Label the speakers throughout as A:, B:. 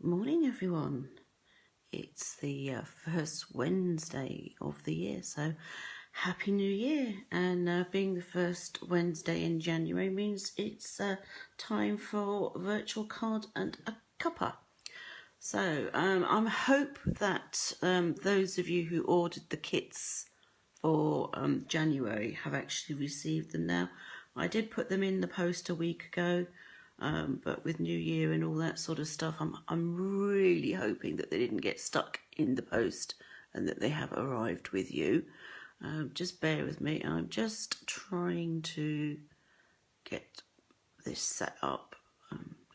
A: Morning everyone. It's the first Wednesday of the year, so Happy New Year. And being the first Wednesday in January means it's time for Virtual Card and a Cuppa. So I hope that those of you who ordered the kits for January have actually received them now. I did put them in the post a week ago. But with New Year and all that sort of stuff, I'm really hoping that they didn't get stuck in the post and that they have arrived with you. Just bear with me. I'm just trying to get this set up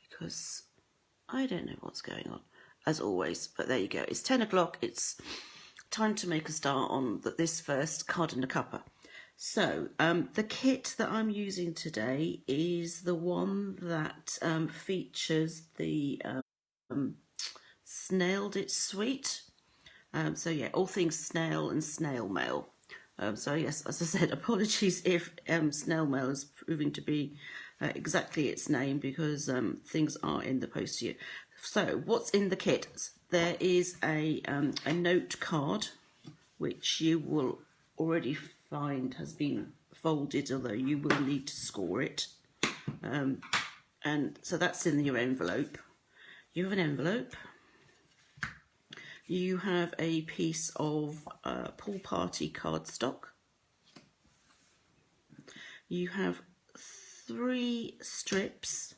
A: because I don't know what's going on, as always. But there you go. It's 10 o'clock. It's time to make a start on this first card and a cuppa. So the kit that I'm using today is the one that features the Snailed It suite. So yeah, all things snail and snail mail. So yes, as I said, apologies if snail mail is proving to be exactly its name, because things are in the post to you. So what's in the kit? There is a note card, which you will already find has been folded, although you will need to score it. And so that's in your envelope. You have an envelope. You have a piece of pool party cardstock. You have 3 strips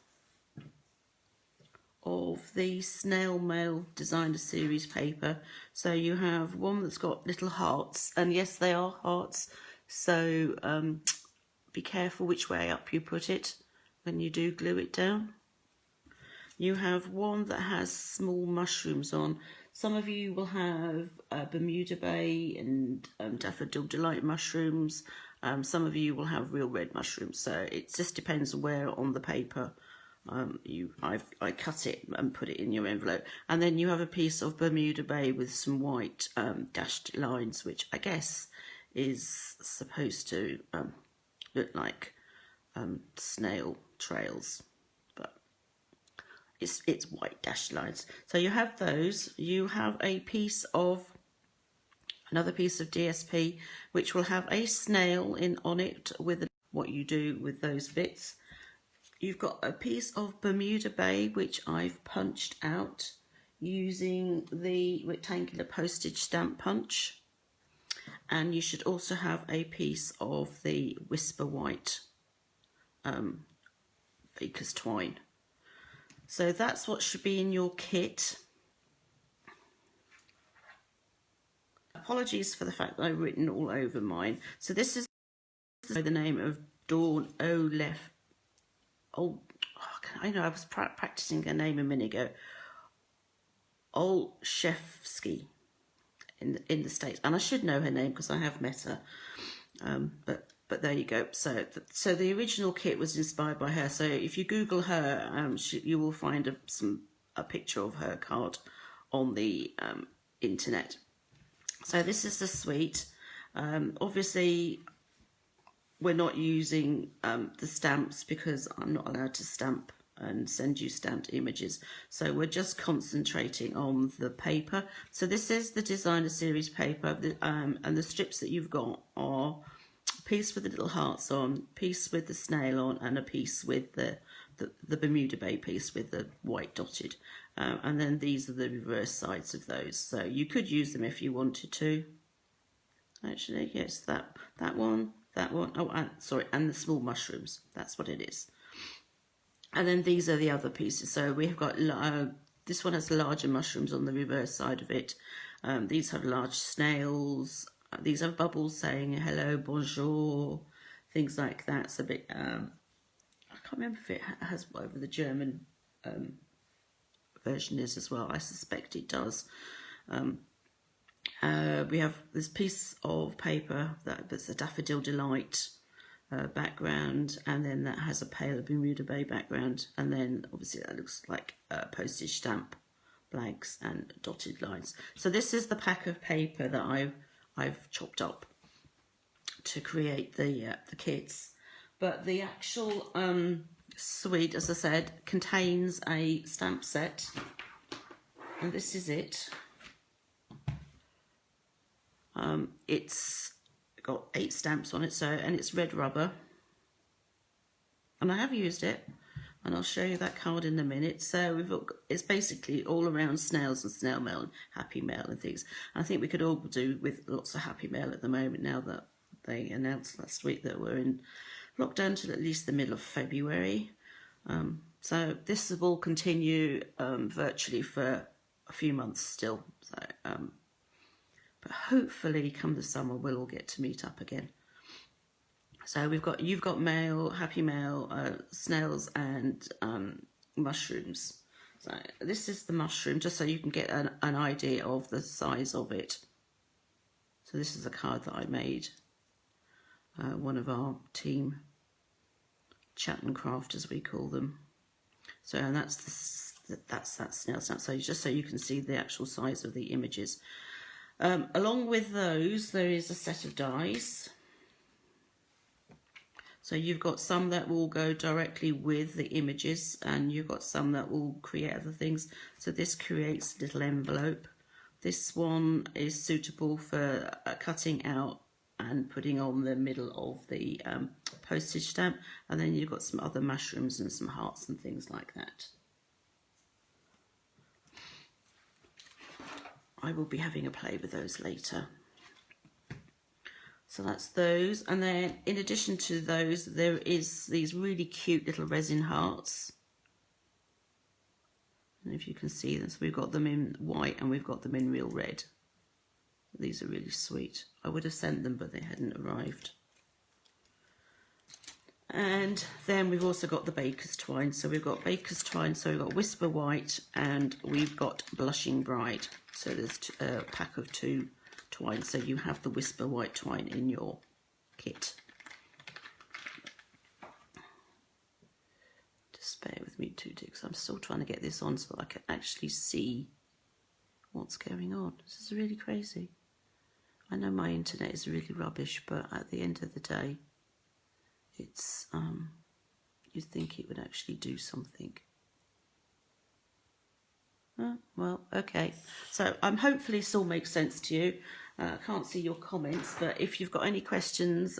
A: of the Snail Mail Designer Series paper. So you have one that's got little hearts, and yes, they are hearts, so be careful which way up you put it when you do glue it down. You have one that has small mushrooms on. Some of you will have Bermuda Bay and Daffodil Delight mushrooms. Some of you will have real red mushrooms, so it just depends where on the paper I cut it and put it in your envelope. And then you have a piece of Bermuda Bay with some white dashed lines, which I guess is supposed to look like snail trails, but it's white dashed lines. So you have those. You have another piece of DSP, which will have a snail on it with what you do with those bits. You've got a piece of Bermuda Bay, which I've punched out using the rectangular postage stamp punch. And you should also have a piece of the Whisper White baker's twine. So that's what should be in your kit. Apologies for the fact that I've written all over mine. So this is the name of Dawn Olef. I know I was practicing her name a minute ago. Olszewski in the States, and I should know her name because I have met her. But there you go. So the original kit was inspired by her. So if you Google her, you will find a picture of her card on the internet. So this is the suite. Obviously, we're not using the stamps because I'm not allowed to stamp and send you stamped images. So we're just concentrating on the paper. So this is the Designer Series paper, and the strips that you've got are a piece with the little hearts on, piece with the snail on, and a piece with the Bermuda Bay piece with the white dotted. And then these are the reverse sides of those. So you could use them if you wanted to. Actually, yes, that one. Oh, and the small mushrooms. That's what it is. And then these are the other pieces. So we have got, this one has larger mushrooms on the reverse side of it. These have large snails. These have bubbles saying hello, bonjour, things like that. It's a bit, I can't remember if it has whatever the German version is as well. I suspect it does. We have this piece of paper that's a Daffodil Delight background, and then that has a pale Bermuda Bay background, and then obviously that looks like postage stamp blanks and dotted lines. So this is the pack of paper that I've chopped up to create the kits. But the actual suite, as I said, contains a stamp set and this is it. It's got 8 stamps on it, so, and it's red rubber, and I have used it, and I'll show you that card in a minute. So we've got, it's basically all around snails and snail mail and happy mail and things. And I think we could all do with lots of happy mail at the moment, now that they announced last week that we're in lockdown till at least the middle of February. So this will continue virtually for a few months still. So, but hopefully come the summer we'll all get to meet up again. So you've got mail, happy mail, snails and mushrooms. So this is the mushroom, just so you can get an idea of the size of it. So this is a card that I made. One of our team, chat and craft as we call them. So, and that's that snail stamp. So just so you can see the actual size of the images. Along with those, there is a set of dies. So you've got some that will go directly with the images, and you've got some that will create other things. So this creates a little envelope. This one is suitable for cutting out and putting on the middle of the postage stamp. And then you've got some other mushrooms and some hearts and things like that. I will be having a play with those later. So that's those, and then in addition to those, there is these really cute little resin hearts. And if you can see them, so we've got them in white and we've got them in real red. These are really sweet. I would have sent them, but they hadn't arrived. And then we've also got the baker's twine. So we've got baker's twine, so we've got Whisper White and we've got Blushing Bride. So there's a pack of 2 twine, so you have the Whisper White twine in your kit. Just bear with me 2 ticks. I'm still trying to get this on so I can actually see what's going on. This is really crazy. I know my internet is really rubbish, but at the end of the day, it's you'd think it would actually do something. Well, okay. So hopefully this all makes sense to you. I can't see your comments, but if you've got any questions,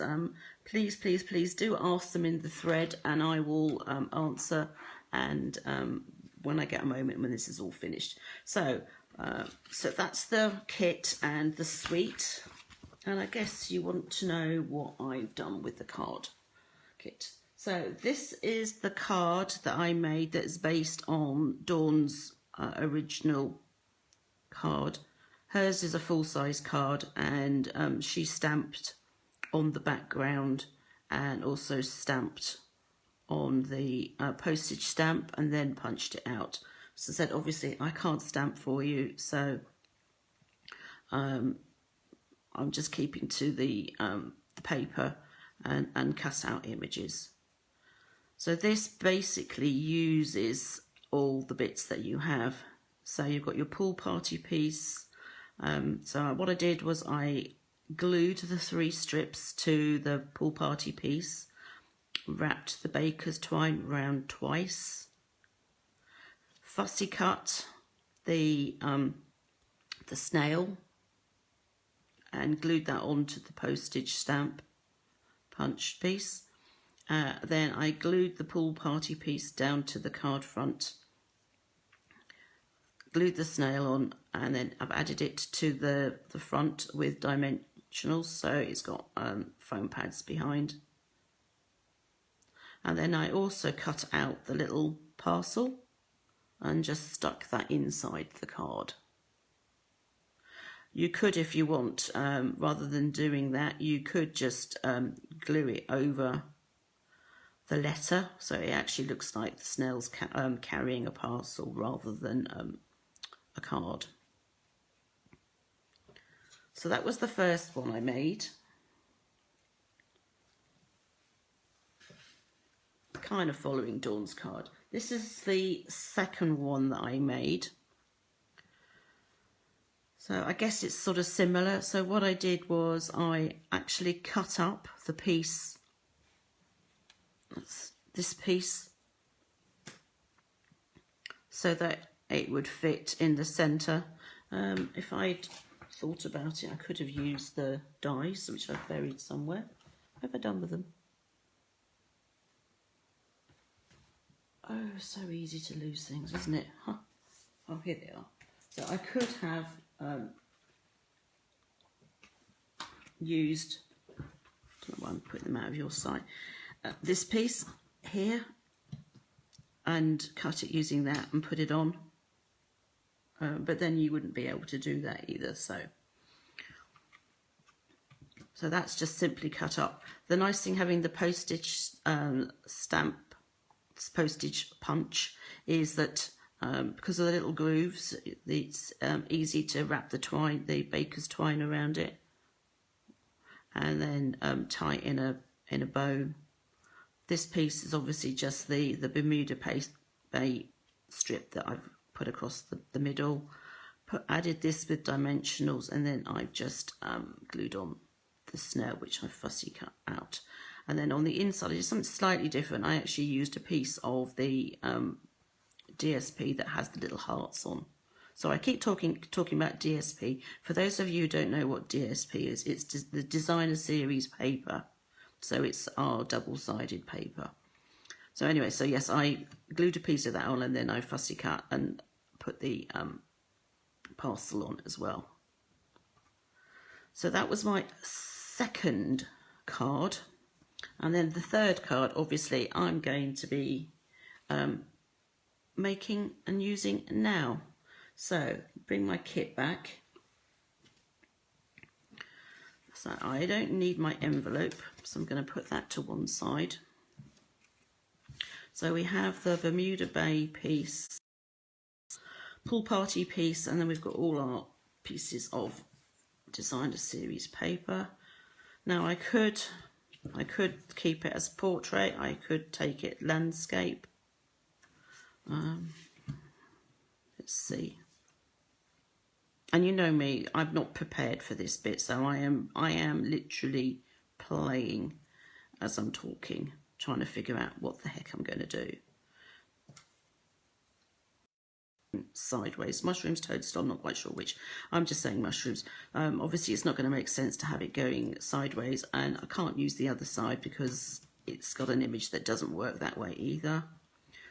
A: please, please, please do ask them in the thread, and I will answer. And when I get a moment, when this is all finished. So that's the kit and the suite. And I guess you want to know what I've done with the card kit. So this is the card that I made that is based on Dawn's original card. Hers is a full-size card, and she stamped on the background and also stamped on the postage stamp and then punched it out. So I said, obviously I can't stamp for you, so I'm just keeping to the paper and cut out images. So this basically uses all the bits that you have. So you've got your pool party piece. So what I did was I glued the 3 strips to the pool party piece, wrapped the baker's twine round twice, fussy cut the snail and glued that onto the postage stamp punch piece. Then I glued the pool party piece down to the card front, glued the snail on, and then I've added it to the front with dimensionals, so it's got foam pads behind. And then I also cut out the little parcel and just stuck that inside the card. You could, if you want, rather than doing that, you could just glue it over the letter, so it actually looks like the snail's carrying a parcel rather than a card. So that was the first one I made. Kind of following Dawn's card. This is the second one that I made. So I guess it's sort of similar. So what I did was I actually cut up the piece, this piece, so that it would fit in the centre. If I'd thought about it, I could have used the dies, which I've buried somewhere. What have I done with them? Oh, so easy to lose things, isn't it? Huh. Oh, here they are. So I could have used, I don't know why I'm putting them out of your sight, this piece here, and cut it using that and put it on. But then you wouldn't be able to do that either, so that's just simply cut up. The nice thing having the postage postage punch is that because of the little grooves, it's easy to wrap the baker's twine around it, and then tie it in a bow. This piece is obviously just the Bermuda bay strip that I've put across the middle. Added this with dimensionals, and then I've just glued on the snail, which I fussy cut out. And then on the inside, I did something slightly different. I actually used a piece of the DSP that has the little hearts on. So I keep talking about DSP. For those of you who don't know what DSP is, it's the designer series paper. So it's our double-sided paper. So anyway, so yes, I glued a piece of that on, and then I fussy cut and put the parcel on as well. So that was my second card. And then the third card, obviously, I'm going to be making and using now. So bring my kit back. So I don't need my envelope, so I'm going to put that to one side. So we have the Bermuda Bay piece, pool party piece, and then we've got all our pieces of designer series paper. Now I could keep it as portrait, I could take it landscape. Let's see. And you know me, I'm not prepared for this bit, so I am literally playing as I'm talking, trying to figure out what the heck I'm going to do. Sideways, mushrooms, toadstool, I'm not quite sure which. I'm just saying mushrooms. Obviously it's not going to make sense to have it going sideways, and I can't use the other side because it's got an image that doesn't work that way either.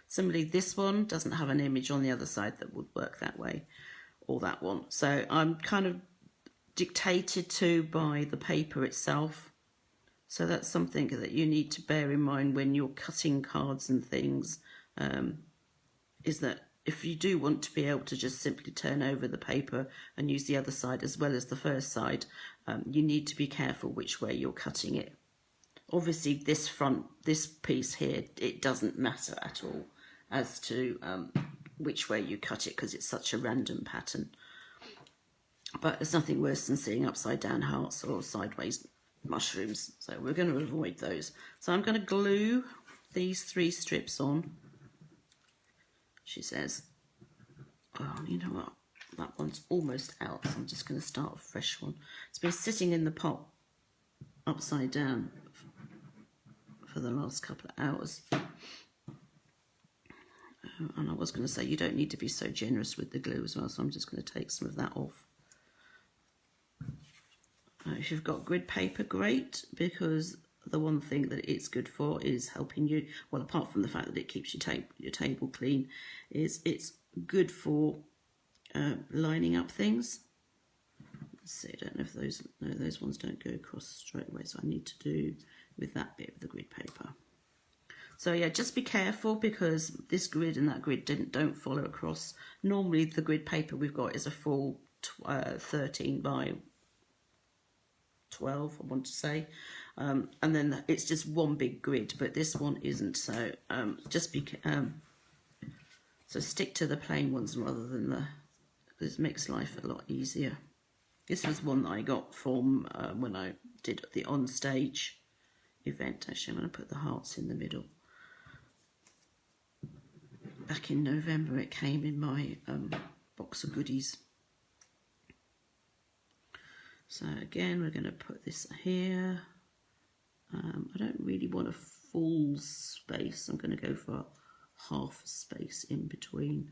A: Similarly, this one doesn't have an image on the other side that would work that way, or that one. So I'm kind of dictated to by the paper itself. So that's something that you need to bear in mind when you're cutting cards and things, is that if you do want to be able to just simply turn over the paper and use the other side as well as the first side, you need to be careful which way you're cutting it. Obviously this piece here, it doesn't matter at all as to which way you cut it because it's such a random pattern. But there's nothing worse than seeing upside down hearts or sideways mushrooms, so we're going to avoid those. So I'm going to glue these 3 strips on. She says, oh, you know what, that one's almost out, so I'm just going to start a fresh one. It's been sitting in the pot upside down for the last couple of hours. And I was going to say, you don't need to be so generous with the glue as well, so I'm just going to take some of that off. If you've got grid paper, great, because the one thing that it's good for is helping you, well, apart from the fact that it keeps your table clean, is it's good for lining up things. Let's see, I don't know if those ones don't go across straight away, so I need to do with that bit of the grid paper. So yeah, just be careful because this grid and that grid don't follow across. Normally the grid paper we've got is a full 13 by 12, I want to say, and then it's just one big grid, but this one isn't. So so stick to the plain ones rather than because it makes life a lot easier. This was one that I got from when I did the onstage event. Actually, I'm going to put the hearts in the middle. Back in November, it came in my box of goodies. So again, we're going to put this here. I don't really want a full space. I'm going to go for half a space in between.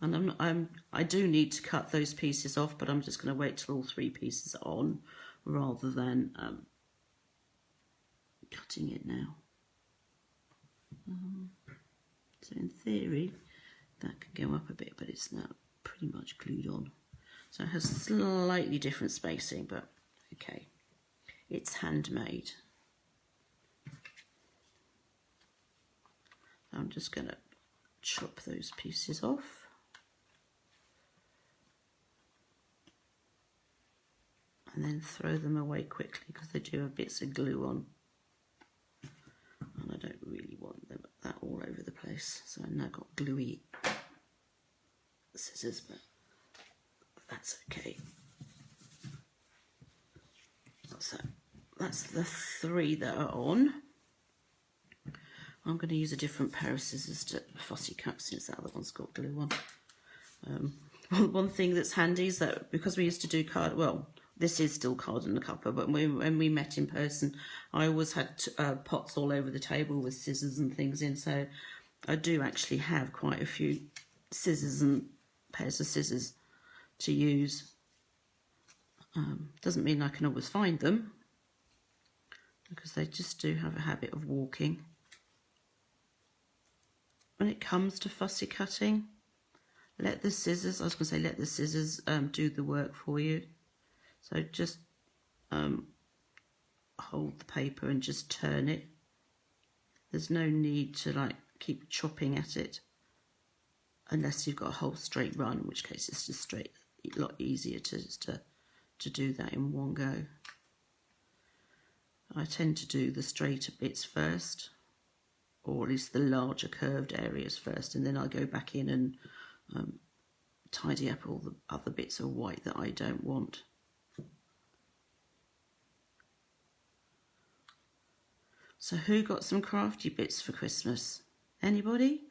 A: And I do need to cut those pieces off, but I'm just going to wait till all 3 pieces are on rather than cutting it now. So in theory, that can go up a bit, but it's now pretty much glued on. So it has slightly different spacing, but okay, it's handmade. I'm just going to chop those pieces off. And then throw them away quickly because they do have bits of glue on. And I don't really want them that all over the place. So I've now got gluey scissors, but that's okay. So that's the 3 that are on. I'm going to use a different pair of scissors to fussy cut since that other one's got glue on. One thing that's handy is that because we used to do card, well, this is still card and a cuppa, but when we met in person, I always had pots all over the table with scissors and things in, so I do actually have quite a few scissors and pairs of scissors to use. Doesn't mean I can always find them, because they just do have a habit of walking. When it comes to fussy cutting, let the scissors, let the scissors do the work for you. So just hold the paper and just turn it. There's no need to like keep chopping at it unless you've got a whole straight run, in which case it's just straight, a lot easier to do that in one go. I tend to do the straighter bits first, or at least the larger curved areas first, and then I go back in and tidy up all the other bits of white that I don't want. So who got some crafty bits for Christmas? Anybody?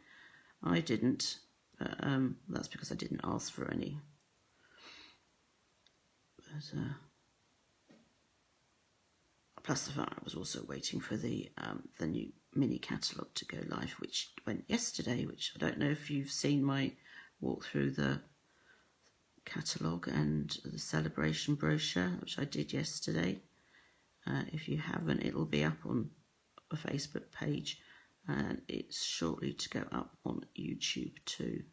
A: I didn't, but that's because I didn't ask for any. But, plus the fact I was also waiting for the new mini catalogue to go live, which went yesterday, which I don't know if you've seen my walk through the catalogue and the celebration brochure, which I did yesterday. If you haven't, it'll be up on a Facebook page, and it's shortly to go up on YouTube too.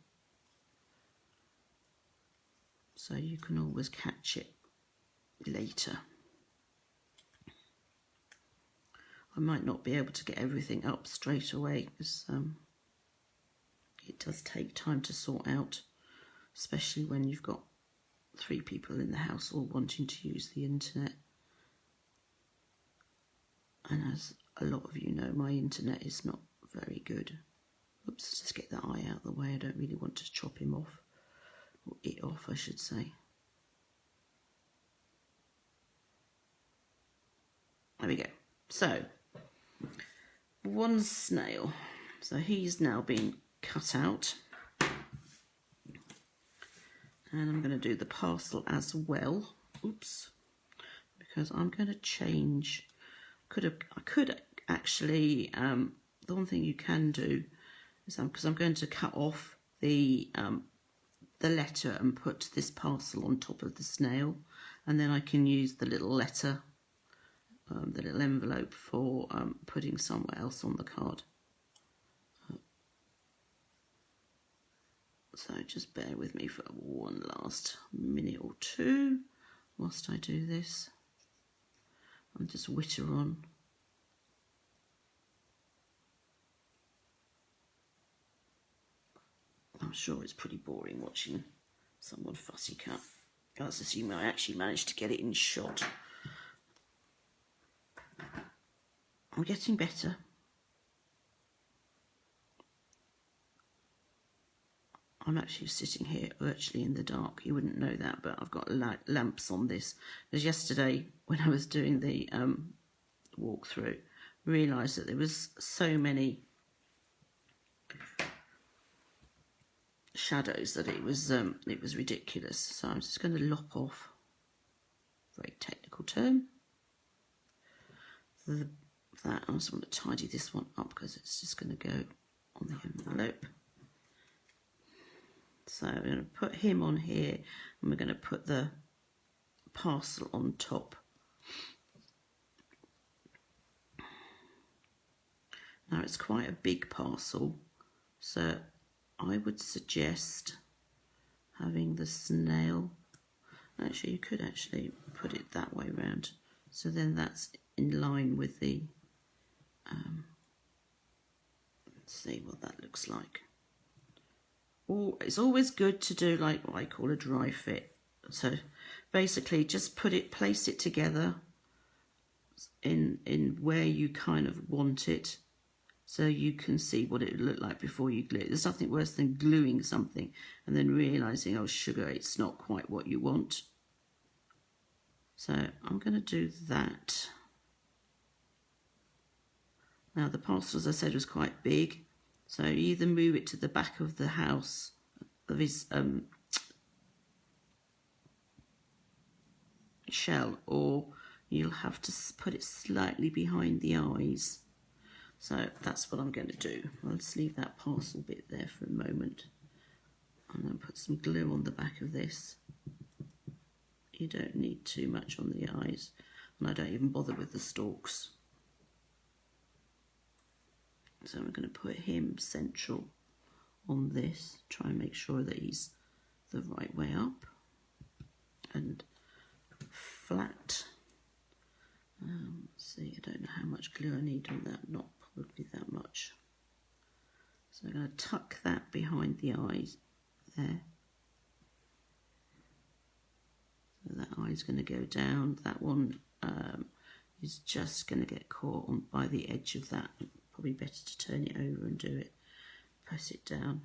A: So you can always catch it later. I might not be able to get everything up straight away because it does take time to sort out, especially when you've got 3 people in the house all wanting to use the internet. And as a lot of you know, my internet is not very good. Oops, just get that eye out of the way. I don't really want to chop him off, or it off I should say. There we go. So, one snail. So he's now been cut out. And I'm going to do the parcel as well. Oops. Because I'm going to change. I could actually, the one thing you can do is because I'm going to cut off the letter and put this parcel on top of the snail, and then I can use the little letter, the little envelope for putting somewhere else on the card. So just bear with me for one last minute or two whilst I do this. I'll just witter on. I'm sure it's pretty boring watching someone fussy cut. Let's assume I actually managed to get it in shot. I'm getting better. I'm actually sitting here virtually in the dark. You wouldn't know that, but I've got lamps on this. Because yesterday, when I was doing the walkthrough, I realised that there was so many shadows that it was ridiculous. So I'm just going to lop off, very technical term, that. I just want to tidy this one up because it's just going to go on the envelope. So we're going to put him on here, and we're going to put the parcel on top. Now it's quite a big parcel, so I would suggest having the snail. Actually, you could actually put it that way round, so then that's in line with the let's see what that looks like. Oh, it's always good to do like what I call a dry fit. So basically just place it together in where you kind of want it, so you can see what it would look like before you glue it. There's nothing worse than gluing something and then realising, oh sugar, it's not quite what you want. So I'm going to do that. Now the parcel, as I said, was quite big, so you either move it to the back of the house, of his shell, or you'll have to put it slightly behind the eyes. So that's what I'm going to do. Let's leave that parcel bit there for a moment. I'm going to put some glue on the back of this. You don't need too much on the eyes, and I don't even bother with the stalks. So I'm going to put him central on this, try and make sure that he's the right way up and flat. Let's see, I don't know how much glue I need on that, not probably that much. So I'm going to tuck that behind the eyes there. So that eye's going to go down. That one is just going to get caught on by the edge of that. Probably better to turn it over and do it. Press it down.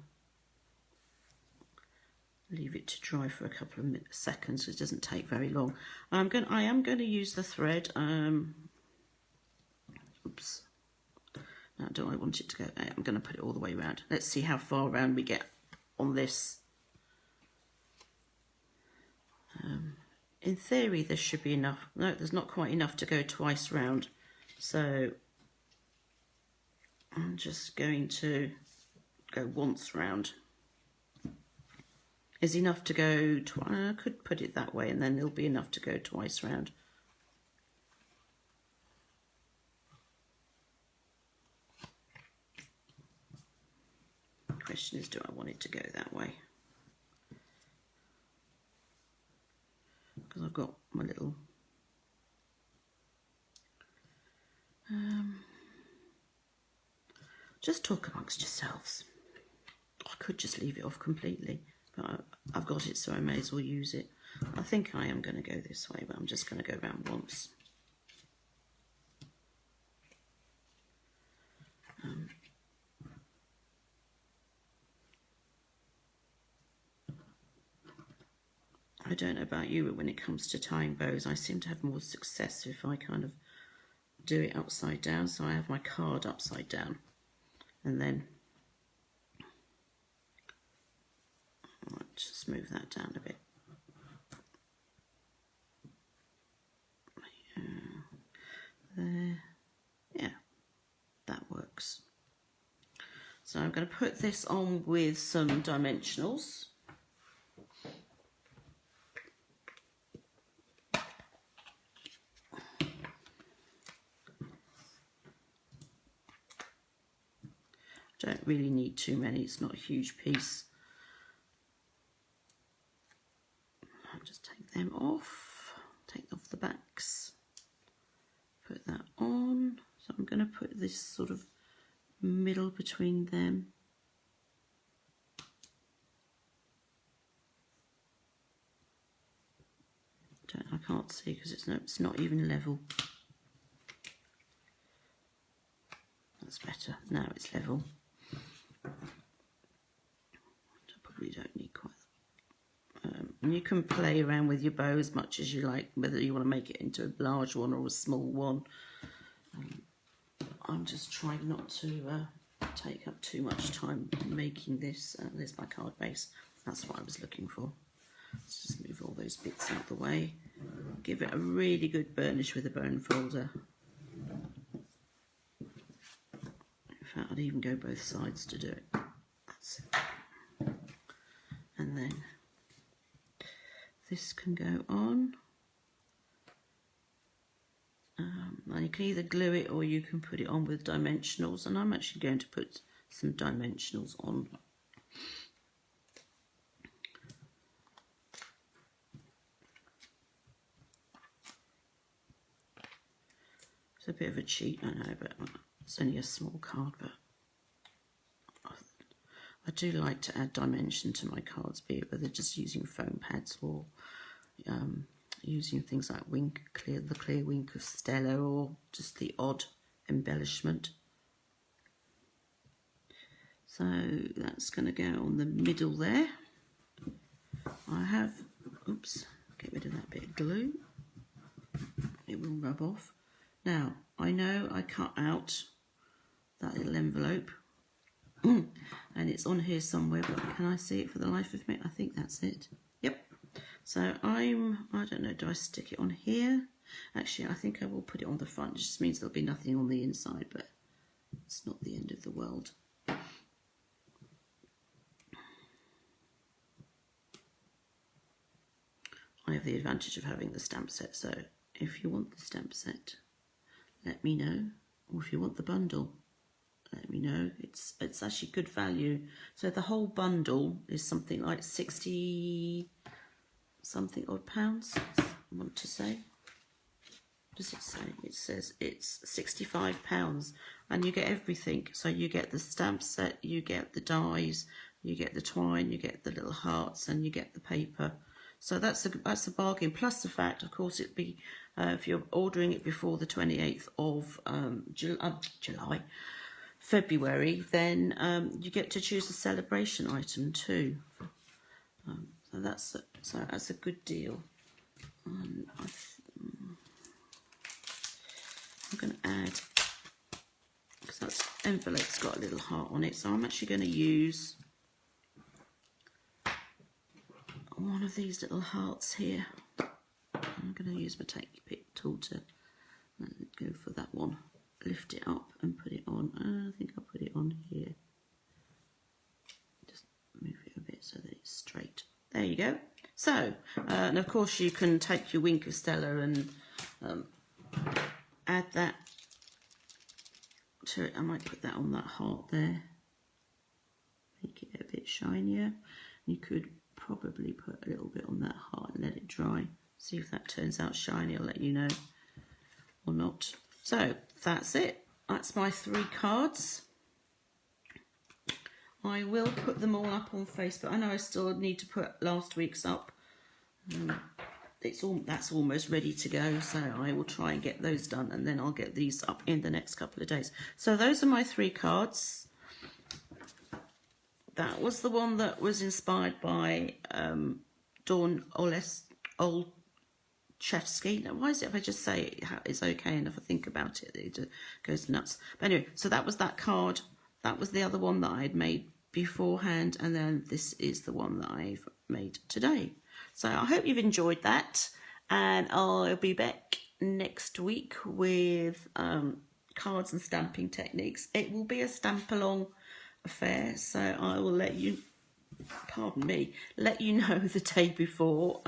A: Leave it to dry for a couple of seconds, so it doesn't take very long. I am going to use the thread. Oops. Now, do I want it to go there? I'm going to put it all the way around. Let's see how far around we get on this. In theory, there should be enough. No, there's not quite enough to go twice round. So I'm just going to go once round. Is enough to go twice. I could put it that way, and then there'll be enough to go twice round. The question is, do I want it to go that way? Because I've got my little just talk amongst yourselves. I could just leave it off completely, but I've got it, so I may as well use it. I think I am going to go this way, but I'm just going to go around once. I don't know about you, but when it comes to tying bows, I seem to have more success if I kind of do it upside down. So I have my card upside down, and then just move that down a bit. There, yeah, that works. So I'm going to put this on with some dimensionals. Don't really need too many, it's not a huge piece. I'll just take them off, take off the backs, put that on. So I'm going to put this sort of middle between them. I can't see because it's not even level. That's better. Now it's level. I probably don't need quite that. And you can play around with your bow as much as you like, whether you want to make it into a large one or a small one. I'm just trying not to take up too much time making this. There's my card base. That's what I was looking for. Let's just move all those bits out of the way. Give it a really good burnish with a bone folder. In fact, I'd even go both sides to do it. That's it. And and then this can go on. And you can either glue it or you can put it on with dimensionals, and I'm actually going to put some dimensionals on. It's a bit of a cheat, I know, but it's only a small card, but I do like to add dimension to my cards, be it whether just using foam pads or using things like the clear wink of Stella, or just the odd embellishment. So that's going to go on the middle there. I have, oops, get rid of that bit of glue. It will rub off. Now, I know I cut out that little envelope and it's on here somewhere, but can I see it for the life of me? I think that's it. Yep. So I don't know, do I stick it on here? Actually, I think I will put it on the front. It just means there'll be nothing on the inside, but it's not the end of the world. I have the advantage of having the stamp set, so if you want the stamp set, let me know. Or if you want the bundle, let me know. It's actually good value. So the whole bundle is something like 60 something odd pounds, I want to say. What does it say? It says it's £65 and you get everything. So you get the stamp set, you get the dies, you get the twine, you get the little hearts, and you get the paper. So that's a bargain. Plus the fact, of course, it'd be if you're ordering it before the 28th of February, then you get to choose a celebration item too. So that's a good deal. I'm going to add, because that envelope's got a little heart on it, so I'm actually going to use one of these little hearts here. I'm going to use my take pick tool to go for that one. Lift it up and put it on. I think I'll put it on here. Just move it a bit so that it's straight. There you go. So, and of course you can take your wink of Stella and add that to it. I might put that on that heart there. Make it a bit shinier. You could probably put a little bit on that heart and let it dry. See if that turns out shiny. I'll let you know, or not. So that's it. That's my 3 cards. I will put them all up on Facebook. I know I still need to put last week's up. That's almost ready to go, so I will try and get those done, and then I'll get these up in the next couple of days. So those are my 3 cards. That was the one that was inspired by Dawn Olszewski. Now, why is it if I just say it's okay and if I think about it, it goes nuts? But anyway, so that was that card. That was the other one that I had made beforehand, and then this is the one that I've made today. So I hope you've enjoyed that, and I'll be back next week with cards and stamping techniques. It will be a stamp along affair, so I will let you know the day before